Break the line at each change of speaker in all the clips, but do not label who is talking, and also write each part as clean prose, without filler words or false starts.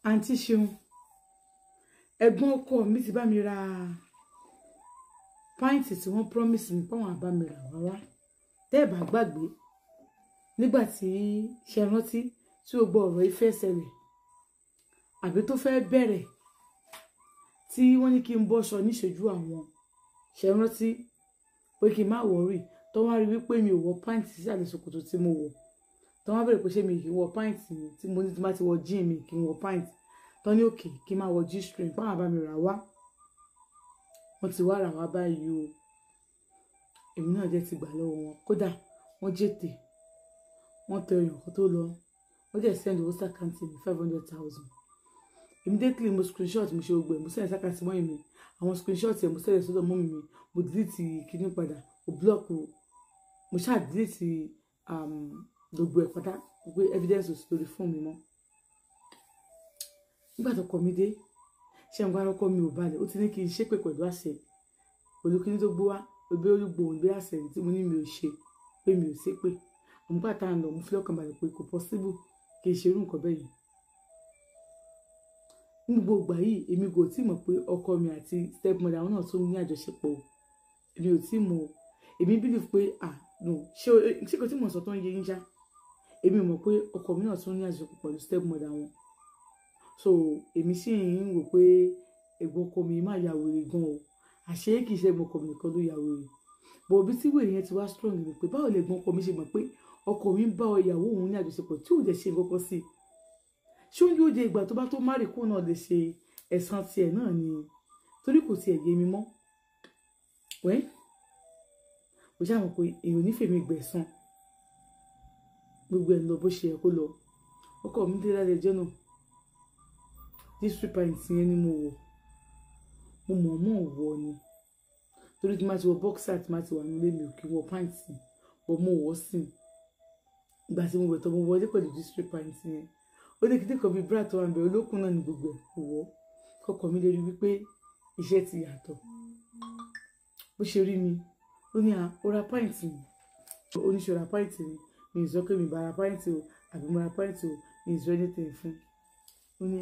àǹtí Ṣeun ẹ̀gbọ́n ọkọ mi ti bá mi ra pàǹtì tí wọ́n promise mi páwọn àbá mi rà wá tẹ́ ẹ bá gbàgbé nígbà tí ṣe rántí tí ó gbọ́ ọ̀rọ̀ ìfẹ́ ṣẹlẹ̀ àbí tó fẹ́ bẹ̀rẹ̀ tí wọ́n ní kí n bọ́ṣọ níṣojú àwọn ṣe rántí pé kí n má wọ̀rì tó wá rí wípé mi ò wọ pàǹtì sí àlè ṣòkòtò tí mo wọ̀ tó wá bẹ̀rẹ̀ pé ṣé mi kì í wọ pàǹtì tí mo ní tí má ti wọ jean mi kì í wọ pàǹtì tó ní òkè kí n má wọ g-string páwọn àbá mi rà wá wọ́n ti wá rà wá báyìí o èmi náà jẹ́ ti gbà lọ́wọ́ wọn kódà wọ́n jètè wọ́n tẹ ọyàn kan tó lọ wọ́n jẹ́ send owó sàkáǹtì mi 500,000 immediately mo screenshot mo ṣe gbogbo ẹ̀ mo send sàkáǹtì mọ́ mi àwọn screenshot ẹ̀ mo send sọ́dọ̀ mọ́ mi mo delete kíní padà mo block mo ṣáà delete gbogbo ẹ̀ padà gbogbo evidence ò sí lórí fóònù mi mọ́ nígbà tó kọ mi dé ṣé ń gbárùkọ mi ò balẹ̀ ó ti ní kí n ṣépè pẹ̀lú àṣẹ olùkíní tó gbó wá òbí olúgbòhùn bí àṣẹ tí mo ní mi ò ṣe pé mi ò ṣépè àmúgbà tá à ń lọ mo fi lọ́kàn balẹ̀ pé kò possible kì í ṣe irú nǹkan bẹ́ẹ̀ yìí ní gbogbo ìgbà yìí èmi kò tí mọ̀ pé ọkọ mi àti stepmother àwọn náà tún ní àjọṣepọ̀ èmi ò tí mọ̀ èmi believe pé no ṣé kò tí mọ̀ sọ tó ń yé yín ṣá èmi mọ̀ pé ọkọ mi náà tún ní àjọṣepọ̀ pẹ̀lú stepmother wọn so èmi sì ń wò pé ẹ̀gbọ́n ọkọ mi máa ya wèrè gan o àṣé kìí ṣe ẹ̀gbọ́n ọkọ mi nìkan ló ya wèrè bọ̀ òbí tí wèrè yẹn ti wá strong ni pé báwo lè gbọ́n ọkọ mi ṣe mọ̀ pé ọkọ mi ń bá ìyàwó òun ní àjọṣepọ̀ tí ò dẹ̀ ṣe nǹkan sí i ṣé ó yóò de ìgbà tó bá tó má rí kó náà lè ṣe ẹ̀san tiẹ̀ náà ni torí kò tiẹ̀ yé mi mọ́ wẹ́ mo ṣáà mọ̀ pé èèyàn nífẹ̀ẹ́ mi gbẹ̀san gbogbo ẹ̀ lọ bó ṣe yẹ kó lọ ọkọ mi dé lálẹ́ ẹjọ́ náà district pint yẹn ni mo mọ̀ wọ̀ ni torí tí ma ti wọ boxer tí ma ti wà nílé mi ò kí wọ pint bọ́ mo wọ̀ sí ìgbà tí mo wẹ̀ tọ́ mo wọlé pẹ̀lú district pint yẹn ó ní kíndé kan bíi bra tó wà ń bẹ olókùn náà ní gbogbo ẹ̀ kò wọ́ kọkọ mi lè rí wípé iṣẹ́ ti yàtọ̀ bó ṣe rí mi ó ní ó ra pint mi oníṣẹ́ ra pint mi ìzọ́ pé mi bá ra pint o àbí mo ra pint o mi ìzọ́ anything fún ó ní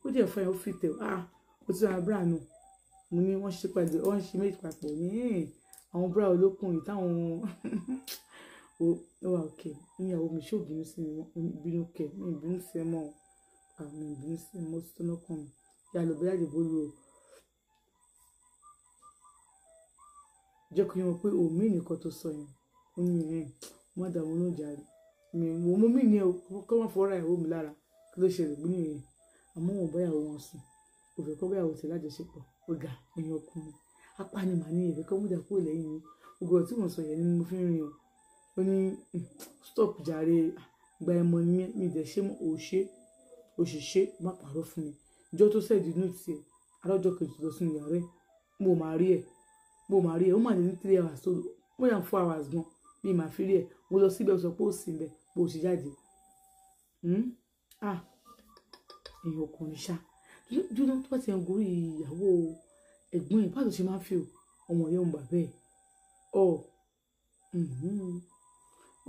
ó dẹ̀ fún ẹ ó fi tẹ̀ ó ti ra bra náà mo ní wọ́n ṣe pàdé wọ́n ṣe méjì papọ̀ ní àwọn bra olókùn yìí táwọn ó wà òkè níyàwó mi ṣó bínú sí mi bínú kẹ mi bínú sí ẹ mọ́ àmì ìbínú sí ẹ mọ́ tó lọ́kàn mi yà lọ bẹ́ẹ̀ àdìbò lu o jẹ́ kó yẹn wọ́n pé òmí nìkan tó sọ yẹn ó ní wọ́n dà wọ́n ló jàre mo mú mi ní kọ́ wọ́n fọ́ra ìyàwó mi lára kí ló ṣẹlẹ̀ gbé nìyẹn àmọ́ wọn báyàwó wọn sùn òfin kọ́ báyàwó tẹ̀ lájọṣepọ̀ ó ga ẹ̀yìn ọkùnrin apá ni màá ní ìfẹ́ kọ́ múdà kúrò lẹ́yìn mi gbogbo ọtí wọn sọ yẹn ni mo fi ń rìn ó ní stop jàre gba ẹmọ ní mi dẹ̀ ṣe òṣìṣẹ́ má pàrọ̀ fún mi ìjọ tó sẹ́ẹ̀dì inú tiẹ̀ alájọ kejì lọ sínú yàrá ẹ̀ mo máa rí ẹ̀ ó mà ní 3 hours tó mo yàn 4 hours gan bí màá fi rí ẹ̀ mo lọ síbẹ̀ ó sọ pé ó sì ń bẹ̀ pé ó sì jáde èèyàn ọkùnrin ṣá dúró tó bá ti ń gorí ìyàwó ẹ̀gbọ́n ẹ̀ báwo ṣe máa ń fi ọmọ yẹn ń bà bẹ́ẹ̀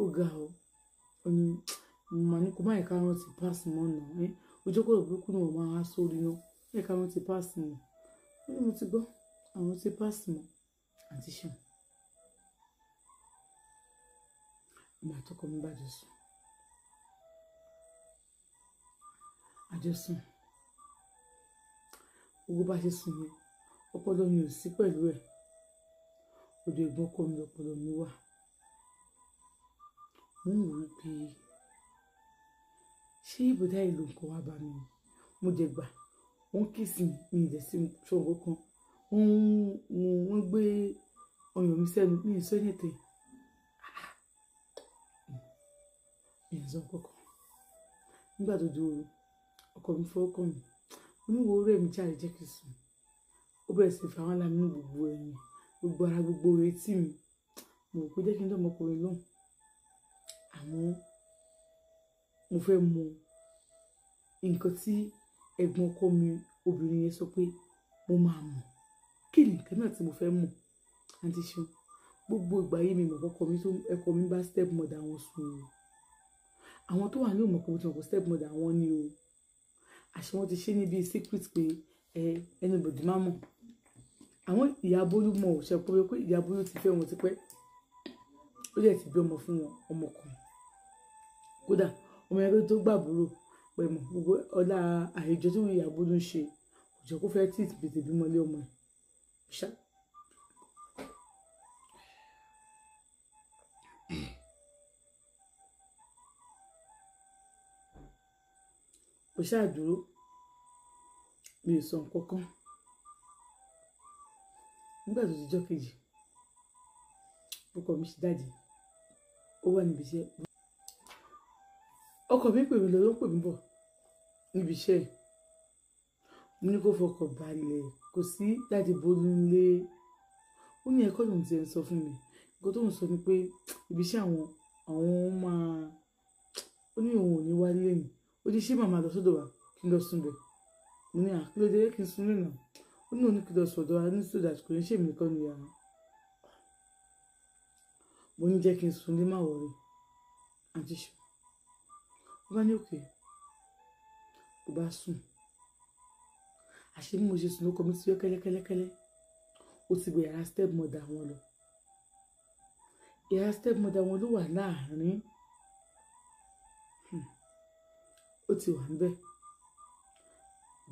ó ga ọ ọni màá ní kó má ẹ̀ka rántí páàsì mọ́ náà ojú kò burúkú náà máa há sórí náà ẹ̀ka rántí páàsì mọ́ ó ní mo ti gbọ́ àwọn tí páàsì mọ́ àti ṣàn ìgbà àtọkọ mi bá jọ sùn àjọsùn owó bá ṣe sùn yẹn ọpọlọ mi ò sí pẹ̀lú ẹ̀ odò ẹ̀gbọ́n kọ́ mi ọpọlọ mi wà mo ń wò ó pé ṣé ibùdó ìlú nǹkan wá bá mi mo jẹ gbà wọ́n kìsì mi ìdẹ̀ sí ṣòro kan wọ́n gbé ọyàn mi sẹ́nu mi ì sọ anything mi ì sọ kọ́kọ́ nígbà tó di òru ọkọ mi fọwọ́ kàn mí oníwo rẹ̀ mi jáde jẹ́ kí n sùn ó bẹ̀rẹ̀ sí fa wọn lámì ní gbogbo ẹ̀yìn gbogbo ara gbogbo etí mi mo rò pé jẹ́ kí n dọ́mọkùnrin lóhùn àmọ́ mo fẹ́ mọ nǹkan tí ẹ̀gbọ́n ọkọ mi obìnrin yẹn sọ pé mo máa mọ̀ kí ni nǹkan náà tí mo fẹ́ mọ̀ àǹtí Ṣeun gbogbo ìgbà yìí mi mọ̀ ọkọ mi tó ẹ̀kọ́ mi bá step mother wọn sùn o àwọn tó wà ní òmùkọ́ tó ń kọ́ step mother wọn ni o àṣé wọ́n ti ṣe níbi secret pé anybody má mọ̀. Àwọn ìyá Bólú mọ̀ ò ṣe pé ìyá Bólú ti fẹ́ wọn ti pẹ́, ó dẹ̀ ti bí ọmọ fún wọn, ọmọkùnrin. Kódà ọmọ ẹgbẹ́ tó gbàbúrò pẹ̀mọ̀ gbogbo ọlá àìjọ tí ìyá Bólú ń ṣe kò jẹ́ kó fẹ́ tí ìtìbìtì bímọ lé ọmọ ẹ̀ ṣá. Ó ṣáà dúró, mi ò sọ nǹkan kan. Nígbà tó ti jọ́ kejì, ọkọ mi ti jáde, ó wà níbi iṣẹ́. Ọkọ mi pè mí lọ, ló ń pè mí bọ̀ níbi iṣẹ́. Mo ní kó fọkàn balẹ̀, kò sí Daddy Bólú nílé. Ó ní ẹ̀kọ́ lòun ti ẹ̀ ń sọ fún mi. Nǹkan tó ń sọ ni pé ibi iṣẹ́ àwọn máa, ó ní òun ò ní wá lé mi. Ó ní ṣé màmá lọ sọ́dọ̀ wa kí n lọ sùn bẹ̀. Mo ní kí ló dé kí n sùn lé náà. Ó ní òun ní kí n lọ sọ́dọ̀ wa ní sódà kò ní ṣèmi nìkan ní yàrá. Mo ní jẹ́ kí n sùn lé má wọ̀rẹ́ àǹtí ṣe. Ó bá ní òkè, ó bá sùn. Àṣé bí mo ṣe sùn lóko mi ti yọ kẹ́lẹ́kẹ́lẹ́kẹ́lẹ́. Ó ti gbé yàrá step mother wọn lọ. Yàrá step mother wọn ló wà láàárín. Ó ti wà níbẹ̀.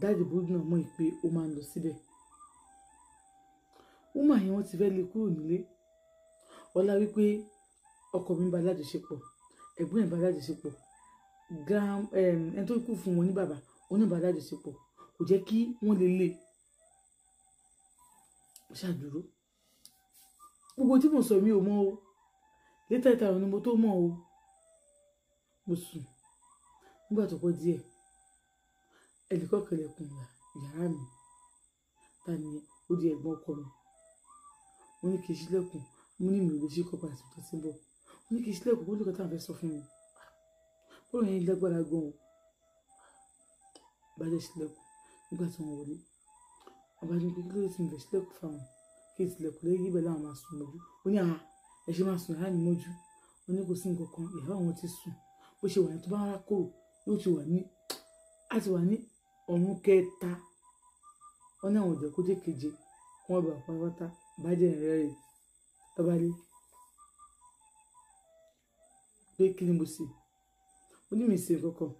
Daddy Bólú náà mọ̀ pé ó máa ń lọ síbẹ̀. Woman yẹn wọ́n ti fẹ́ lé kúrò nílé. Ọlá wípé ọkọ mi bá lájọṣepọ̀, ẹ̀gbọ́n ẹ̀ bá lájọṣepọ̀, ẹni tó kú fún wọn ní bàbá, òun náà bá lájọṣepọ̀, kò jẹ́ kí wọ́n lè lé. Ó ṣàdúró. Gbogbo tí mo sọ mi ò mọ̀ o. Létà ìtàwọn ni mo tó mọ̀ o. Mo sùn. Nígbà tó pọ̀ díẹ̀, ẹnìkan kẹlẹ̀kùn yàrá mi. Ta ni ó di ẹ̀gbọ́n ọkọ mi. Mo ní kí n ṣílẹ̀kùn, mo ní mi ò lè ṣí kọ́pà àti tó ti ń bọ̀. Mo ní kí n ṣílẹ̀kùn, ó ní kọ́tà fẹ́ sọ fún mi. Bọ́ọ̀rọ̀ yẹn lágbára gan-an. Bá dé ṣílẹ̀kùn nígbà tí wọ́n wọlé. Ọba ní pé kí ló ti ń bẹ̀ ṣílẹ̀kùn fáwọn kí n tilẹ̀kùn lẹ́yìn ibẹ̀ láwọn máa sùn mọ́jú. Ó ní ẹ ṣe máa sùn yàrá mi mọ́jú. Ó ní kò sí nǹkan kan, ìyàwó àwọn ti sùn. Bó ṣe wà ní tó bá wá kúrò yóò ti wà ní ọ̀run kẹta. Wọ́n ní àwọn ọ̀dọ́ kó jẹ́ keje wọ́n bá pátápátá bá jẹ́ ìrẹ́rẹ́ lọ́ba lé. Pé kí ni mo ṣe? Ó ní mi ṣe kankan.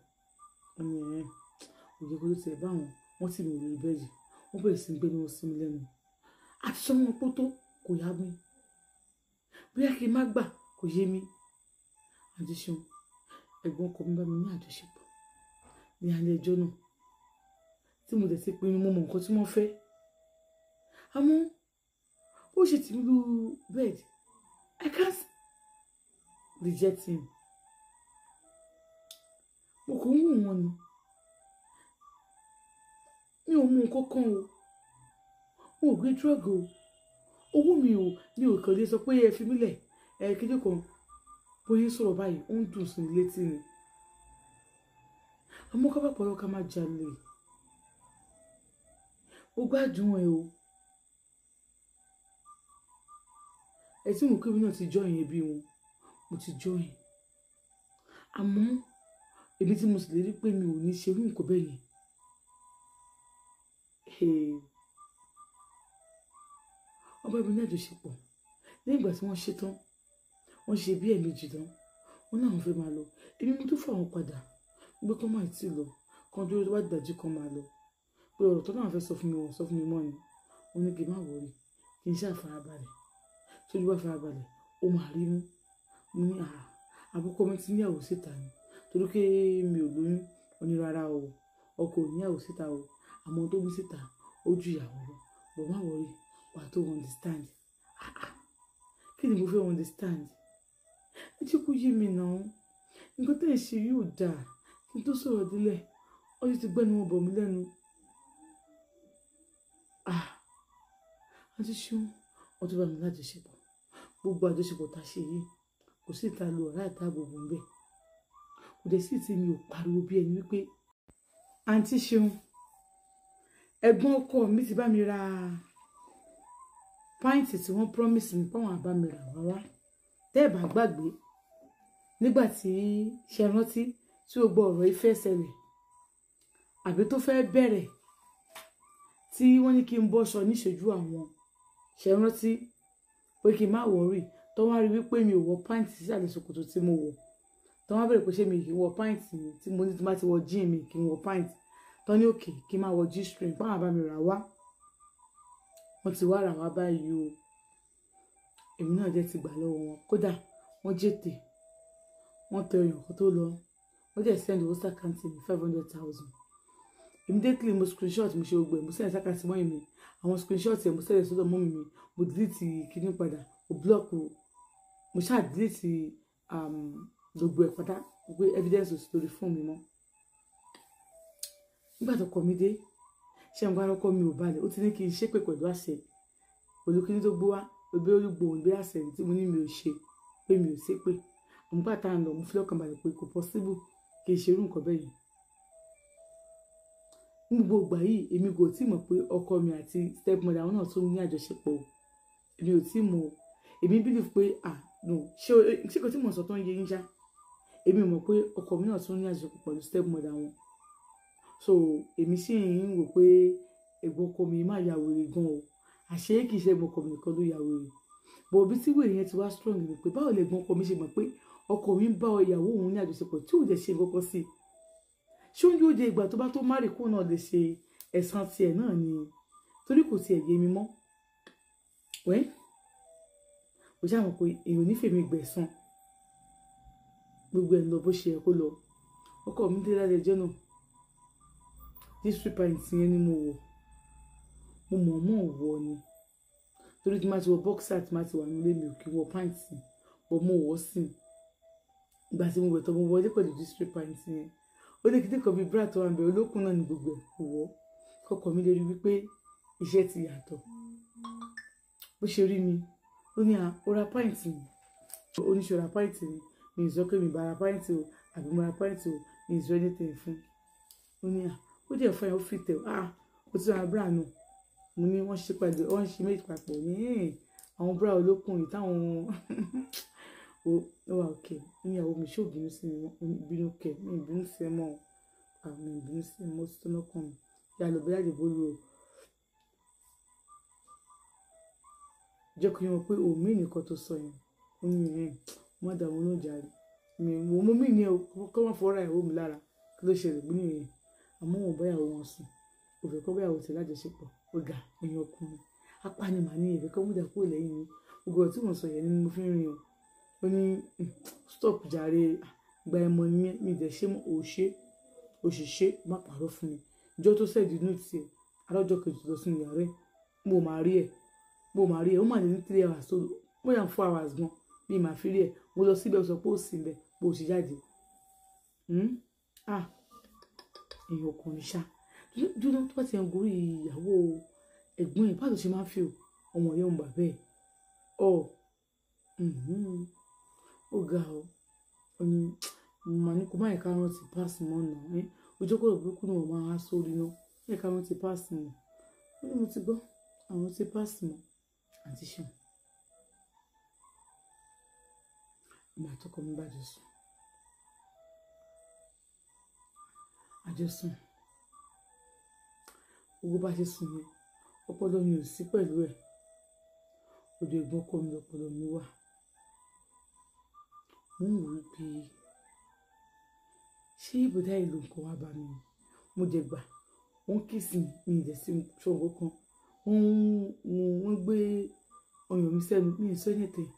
Ọmọ yẹn òjò kó ló ti ẹ̀ bá wọ́n sì mi lórí bẹ́ẹ̀dì. Wọ́n bẹ̀rẹ̀ sí ń gbé ní wọn sí mi lẹ́nu. Àti sọ wọn pọ́ tó kò yá mi. Bóyá kí n má gbà kò yé mi. Àǹtí Ṣeun, ẹ̀gbọ́n ọkọ mi bá mi ní àjọṣepọ̀ ní alẹ́ ẹjọ́ náà. Tí mo dẹ̀ ti pinnu mo mọ nǹkan tí wọ́n fẹ́. Àmọ́ ó ṣe ti lu bed. I can't reject him. Mo kò ń wù wọ́n ni. Mi ò mú nǹkan kan o. Mo ò gbé drug o. Owó mi ò kàn lè sọ pé ẹ fi mí lẹ̀ kíndé kan. Bóyá sọ̀rọ̀ báyìí ó ń dùn sí mi létí ni. Àmọ́ ká bá pọ̀lọ́ ká má jalè. Ó gbádùn ẹ o. Ẹ tí mo kébí náà ti join ẹbí wọn, mo ti join. Àmọ́ èmi tí mo sì lè rí pé mi ò ní ṣe irú nǹkan bẹ́ẹ̀ yẹn. Ọba mi ní àjọṣepọ̀. Lẹ́yìn ìgbà tí wọ́n ṣe tán, wọ́n ṣe bí ẹ̀ẹ̀mejì tán. Wọ́n náà fẹ́ máa lọ. Èmi mo tún fà wọ́n padà. Gbé kọ́ máa tí lọ. Kan dúró tó bá dàjú kan máa lọ. Pé ọ̀rọ̀ tó náà fẹ́ sọ fún mi wọ́n sọ fún mi mọ́ ni. Wọ́n ní kí n má wọrí. Kí n ṣáà farabalẹ̀. Tójú bá farabalẹ̀, ó máa rí mú. Mo ní àbúkọ mi ti níyàwó síta ni. Torí pé mi ò lóyún. Wọ́n ní rárá o. Ọkọ ò níyàwó síta o. Àmọ́ tó bí síta, ó ju ìyàwó lọ. Bọ̀ má wọrí. Wà tó understand. Kí ni mo fẹ́ understand? Ẹ jẹ́ kó yé mi náà. Nǹkan tẹ́ ẹ ṣe yóò dáa. Kí n tó sọ̀rọ̀ délẹ̀, ọjọ́ ti gbẹ́nu wọn bọ̀ mí lẹ́nu. Àǹtí Ṣeun, wọ́n tó bá mi lájọṣepọ̀. Gbogbo àjọṣepọ̀ tá a ṣe yìí, kò sí ìta lo ọ̀rá ìta gbogbo ń bẹ̀. Kò dẹ̀ sí ìtì mi ò pariwo bí ẹni wípé Àǹtí Ṣeun, ẹ̀gbọ́n ọkọ mi ti bá mi ra pàìntì tí wọ́n promise mi pé wọ́n á bá mi rà wá. Tẹ́ ẹ bá gbàgbé nígbà tí ṣe rántí tí ó gbọ́ ọ̀rọ̀ ìfẹ́ ṣẹlẹ̀, àbí tó fẹ́ bẹ̀rẹ̀ tí wọ́n ní kí n bọ́ṣọ níṣojú àwọn ṣe rántí pé kí n má wọ̀rì tó wá rí wípé mi ò wọ pàǹtì sísàlẹ̀ ṣòkòtò tí mo wọ̀ tó wá bẹ̀rẹ̀ pé ṣé mi kì í wọ pàǹtì mi tí mo ní tí bá ti wọ jean mi kì í wọ pàǹtì tó ní òkè kí n má wọ g-string báwọn àbá mi rà wá wọ́n ti wá rà wá báyìí o èmi náà jẹ́ ti gbà lọ́wọ́ wọn kódà wọ́n jètè wọ́n tẹ ọyàn kó tó lọ wọ́n jẹ́ send owó sàkáǹtì mi 500,000 immediately mo screenshot mo ṣe gbogbo ẹ̀ mo send sàkáǹtì mọ́ mi àwọn screenshot ẹ̀ mo send ẹ̀ sọ́dọ̀ mọ́ mi mo delete kíní padà mo block mo ṣáà delete gbogbo ẹ̀ pátá gbogbo evidence ò sí lórí fóònù mi mọ́ nígbà tó kọ mi dé ṣé n gbá lọ́kọ́ mi ò balẹ̀ ó ti ní kí n ṣépè pẹ̀lú àṣẹ pẹ̀lú kíní tó gbó wá òbí olúgbòhùn bí àṣẹ tí mo ní mi ò ṣe pé mi ò ṣépè àwọn pátá ń lọ mo fi lọ́kàn balẹ̀ pé kò possible kì í ṣerú nǹkan bẹ́ẹ̀ yìí ní gbogbo ìgbà yìí èmi kò tí mọ̀ pé ọkọ mi àti stepmother àwọn náà tún ní àjọṣepọ̀ èmi ò tí mọ̀ èmi believe pé no ṣé kò tí mọ̀ sọ tó ń yé yín já èmi mọ̀ pé ọkọ mi náà tún ní àjọṣepọ̀ pẹ̀lú stepmother wọn so èmi sì ń wò pé ẹ̀gbọ́n ọkọ mi máa ya wèrè gan o àṣé kìí ṣe ẹ̀gbọ́n ọkọ mi nìkan ló ya wèrè bọ̀ bí tí wèrè yẹn ti wá strong ni pé báwo lè ẹ̀gbọ́n ọkọ mi ṣe mọ̀ pé ọkọ mi ń bá ìyàwó òun ní àjọṣepọ̀ tí ò dẹ̀ ṣe kọ́kọ́ sí ṣé ó yóò de ìgbà tó bá tó márì kó náà lè ṣe ẹ̀san tiẹ̀ náà ni torí kò tiẹ̀ yé mi mọ́ wẹ́ kò ṣáà mọ̀ pé èèyàn nífẹ̀ẹ́ mi gbẹ̀san gbogbo ẹ̀ lọ bó ṣe yẹ kó lọ ọkọ mi dé lálẹ́ ẹjọ́ náà district pint yẹn ni mo mọ̀ wọ̀ ni torí tí ma ti wọ boxer tí ma ti wà nílé mi ò kí wọ pint bọ́ mo wọ̀ sí ìgbà tí mo wẹ̀ tọ́ mo wọlé pẹ̀lú district pint yẹn ó lè kíndé kan bíi bra tó wà ń bẹ olókùn náà ní gbogbo ẹ̀ kò wọ́ kọkọ mi lè rí wípé iṣẹ́ ti yàtọ̀ bó ṣe rí mi ó ní ó ra pint mi oníṣẹ́ ra pint mi ì sọ pé mi bá ra pint o àbí mo ra pint o mi ì sọ anything fún ó ní ó jẹ́ fún ẹ ó fi tẹ̀ ó ti ra bra nù mo ní wọ́n ṣe pàdé wọ́n ṣe méjì papọ̀ ní àwọn bra olókùn yìí táwọn ó wà òkè níyàwó mi ṣó bínú sí mi bínú kẹ mi ìbínú sí ẹ mọ́ àmì ìbínú sí ẹ mọ́ sí tó lọ́kàn mi yà lọ bẹ́ẹ̀ àdìbò lu o jẹ́ kí wọ́n pé òmí nìkan tó sọ yẹn ó ní wọ́n dà wọ́n ló jàre mi wò mo mí ní ẹ kọ́ wọ́n fọ́ra ìwé mi lára kí ló ṣẹlẹ̀ bí nìyẹn àmọ́ wọn báyàwó wọn sùn òfẹ́ kọ́ báyàwó tẹ̀ lájọṣepọ̀ ó ga ẹ̀yìn ọkùnrin apani màá ní ìfẹ́ kọ́ múdà kúrò lẹ́yìn mi gbogbo ọ̀tí mo sọ yẹn ni mo fi ń rìn ó ní stop jàre gba ẹmọ nìyẹn mi dẹ̀ ṣe mọ́ òṣìṣẹ́ má pàrọ̀ fún mi ìjọ tó sẹ́ẹ̀dì inú tiẹ̀ alájọ kejì lọ sínú yàrá ẹ̀ mo máa rí ẹ̀ ó mà ní 3 hours tó mo yàn 4 hours gan bí màá fi rí ẹ̀ mo lọ síbẹ̀ sọ pé ó sì ń bẹ̀ bó o ṣe jáde èèyàn ọkùnrin ṣá dúró tó bá ti ń gorí ìyàwó ẹ̀gbọ́n ẹ̀ báwo ṣe máa ń fi ọmọ yẹn ń bà bẹ́ẹ̀ ó ga ọ ọni mà ní kó má yẹ ká rántí páàsì mọ́ nà ojú kò burúkú náà máa há sórí náà yẹ ká rántí páàsì mọ́ ó ní mo ti gbọ́ àwọn tí páàsì mọ́ àti ṣeun ìgbà àtọkọ mi bá jọ sùn àjọsùn owó bá ṣe sùn yẹn ọpọlọ mi ò sí pẹ̀lú ẹ̀ odò ẹ̀gbọ́n kọ mi ọpọlọ mi wà mo ń wò ó pé ṣé ibùdó ìlú nǹkan wá bá mi mo jẹ gbà wọ́n kìsì mi ìdẹ̀sí ṣọ̀gbọ́n kan wọ́n gbé ọyàn mi sẹ́nu mi ì sọ ẹ̀yẹ̀tẹ̀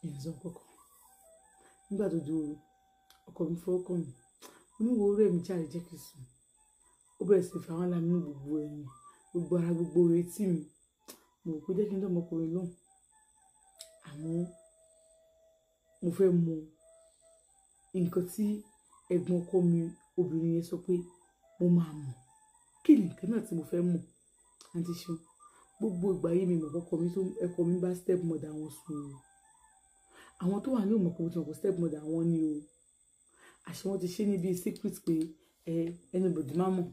mi ì sọ kọ̀ọ̀kan nígbà tó di ooru ọkọ mi fọwọ́ kàn mí oníwo orí ẹ̀mí jáde jẹ́ kí n sùn ó bẹ̀rẹ̀ sí fi àwọn alámi ní gbogbo ẹ̀yìn gbogbo ara gbogbo etí mi mo rò pé jẹ́ kí n dọ́mọkùnrin lóhùn àmọ́ mo fẹ́ mọ nǹkan tí ẹ̀gbọ́n ọkọ mi obìnrin yẹn sọ pé mo máa mọ̀ kí ni nǹkan náà tí mo fẹ́ mọ̀ àǹtí ṣeun gbogbo ìgbà yìí mi mọ̀ ọkọ mi bá step mother wọn sùn o àwọn tó wà ní òmùkọ́ tí wọn kò step mother wọn ni o àṣẹ wọn ti ṣe níbi secret pé anybody má mọ̀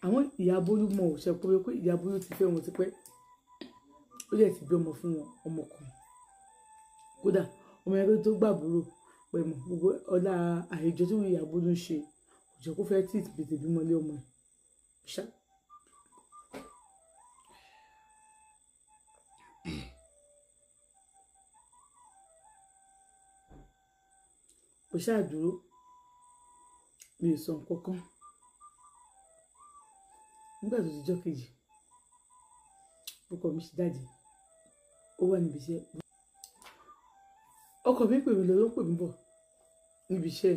àwọn ìyá Bólú mọ̀ ò ṣe pé ìyá Bólú ti fẹ́ wọn ti pẹ́ ó lè ti bí ọmọ fún wọn ọmọ kan kódà ọmọ ẹgbẹ́ tó gbàbúrò pẹ̀ mọ́ gbogbo ọlá àìjọ tí wọ́n ìyàbọ̀ ló ń ṣe kò jẹ́ kó fẹ́ tí tètè bímọ lé ọmọ ẹ̀ ṣá. kò ṣáà dúró mi ò sọ nǹkan kan nígbà tó ti jọ́ kejì ọkọ mi ṣe jáde ó wà níbi iṣẹ́ ọkọ mi pè mí lọ ló ń pè mí bọ̀ níbi iṣẹ́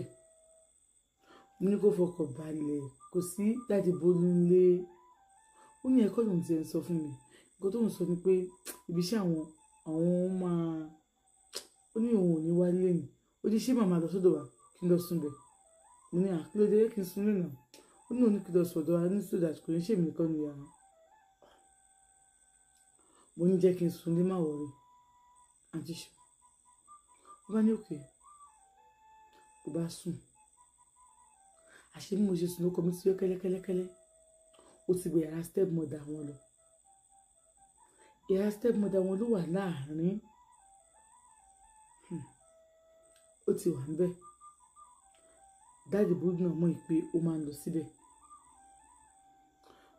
mo ní kó fọkàn balẹ̀ kò sí láti Bólú ńlé ó ní ẹ̀kọ́ lòun ti ẹ̀ ń sọ fún mi nǹkan tó ń sọ ni pé ibi iṣẹ́ àwọn máa ó ní òun ò ní wálé ni ó ní ṣé màmá lọ sọ́dọ̀ wa kí n lọ sùn bẹ̀ mo ní àkílódé kí n sùn lè nà ó ní òun ní kí n lọ sọ́dọ̀ wa ní sódà kò ní ṣèmi nìkan ní yàrá mo ní jẹ́ kí n sùn lé má wọlé àǹtí ṣù ó bá ní òkè ó bá sùn àṣé bí mo ṣe sùn ló kọ mi ti yọ kẹ́lẹ́kẹ́lẹ́kẹ́lẹ́ ó ti gbé yàrá step mother wọn lọ yàrá step mother wọn ló wà láàrin ó ti wà níbẹ̀ dáàdì Bólú náà mọ̀ pé ó máa ń lọ síbẹ̀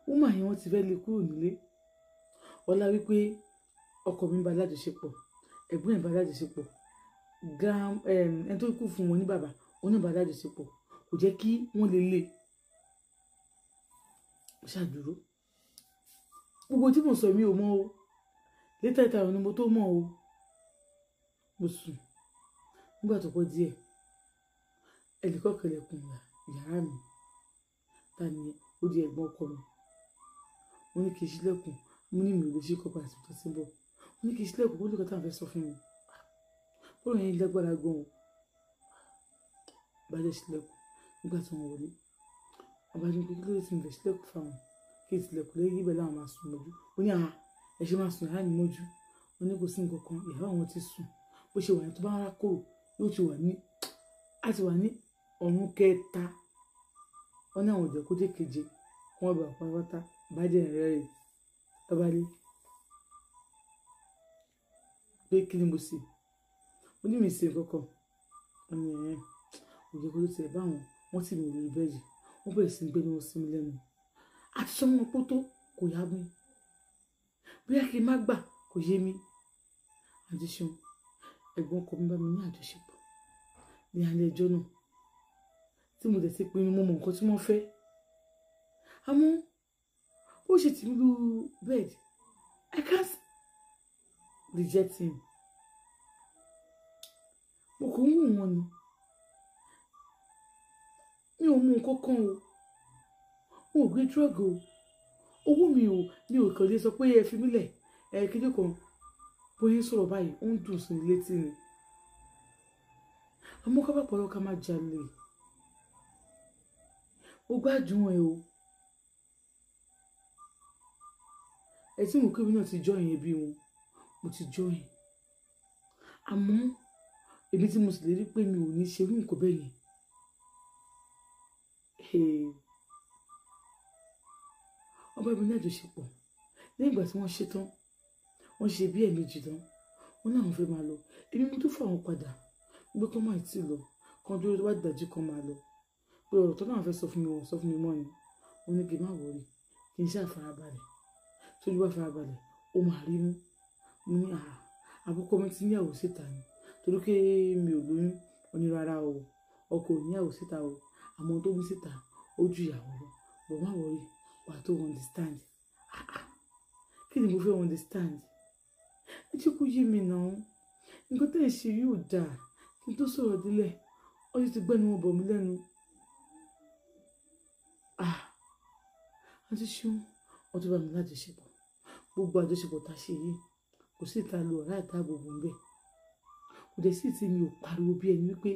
wúmà yẹn wọ́n ti fẹ́ lé kúrò nílé ọlá wípé ọkọ mi bá lájọṣepọ̀ ẹ̀gbọ́n ẹ̀ bá lájọṣepọ̀ ẹni tó kú fún wọn ní bàbá òun náà bá lájọṣepọ̀ kò jẹ́ kí wọ́n lè lé ṣàdúró gbogbo tí mo sọ mi ò mọ̀ o létà ìta ni mo tó mọ̀ o mo sùn nígbà tó pọ̀ díẹ̀ ẹnìkan kẹlẹ̀kùn yàrá mi ta ni ó di ẹ̀gbọ́n ọkọ mi mo ní kí n ṣílẹ̀kùn mo ní mi ò lè ṣí kọ́pà àti tó ti ń bọ̀ mo ní kí n ṣílẹ̀kùn bó lóko táwọn fẹ́ sọ fún mi bóyá yẹn lágbára gan-an bá jẹ́ ṣílẹ̀kùn nígbà tí wọ́n wọlé ọba ní pé kí ló ti ń bẹ̀ ṣílẹ̀kùn fáwọn kí n tilẹ̀kùn lẹ́yìn ibẹ̀ láwọn máa sùn mọ́jú ó ní ẹ ṣe máa sùn yàrá mi mọ́jú ó ní kò sí nǹkan kan ìyàwó àwọn ti sùn bó ṣe wà ní tó bá rárá kúrò yóò ti wà ní ọ̀run kẹta wọn ní àwọn òjò kó dé keje wọn bá pátá bá jẹ́ ìrẹ́ rẹ̀ lọ́ba lé pé kí ni mo ṣe ó ní mi ṣe kankan wọn ní òjò kó tó tiẹ̀ bá wọn sì mi lórí bẹ́ẹ̀dì wọn bẹ̀rẹ̀ sí ní gbé ní wọn sí mi lẹ́nu àti sọmọ pótó kò yá mi bóyá kí n má gbà kò yé mi àti ṣeun ẹ̀gbọ́n ọkọ mi bá mi ní àjọṣepọ̀ ní alẹ́ ẹjọ́ náà tí mo dẹ̀ ti pinnu mo mọ nǹkan tí wọ́n fẹ́ àmọ́ ó ṣe ti lu bed I can't reject him mo kò ń wù wọn ni mi ò mú nǹkan kan o mo ò gbé drug o owó mi ò kàn lè sọ pé ẹ fi mí lẹ̀ kíndé kan bóyá sọ̀rọ̀ báyìí ó ń dùn sí létí ni àmọ́ ká bá pọ̀lọ́ ká má jalè ó gbádùn ẹ o ẹ tí mo kébí náà ti join ẹbí wọn mo ti join àmọ́ èmi tí mo sì lè rí pé mi ò ní ṣe irú nǹkan bẹ́ẹ̀ yẹn wọ́n bá mi ní àjọṣepọ̀ lẹ́yìn ìgbà tí wọ́n ṣe tán wọ́n ṣe bí ẹ̀ẹ̀mejì tán wọ́n ní àwọn fẹ́ máa lọ èmi mo tún fà wọ́n padà gbé kán máa tí lọ kán dúró tó bá dàjú kán máa lọ pé ọ̀rọ̀ tó náà fẹ́ sọ fún mi wọ́n sọ fún mi mọ́ ni wọ́n ní kí n má wọrí kí n ṣáà farabalẹ̀ tójú bá farabalẹ̀ ó máa rí mú mo ní àkókò mi ti níyàwó síta ni torí pé mi ò lóyún onírara o ọkọ ò níyàwó síta o àmọ́ tó bí síta ó ju ìyàwó lọ bọ̀ má wọrí wà tó understand kí ni mo fẹ́ understand ẹ jẹ́ kó yé mi náà nǹkan tẹ́ ẹ̀ ṣe yóò dáa kí n tó sọ̀rọ̀ délẹ̀ ó ti gbẹ́nu wọn bọ̀ mí lẹ́nu àti ṣún wọn tó bá mi lájọṣepọ̀ gbogbo àjọṣepọ̀ tá a ṣe yìí kò sí ìta lu ọ̀rá ìta gbogbo ń bẹ̀ kò dẹ̀ sí ti mi ò pariwo bí ẹni wípé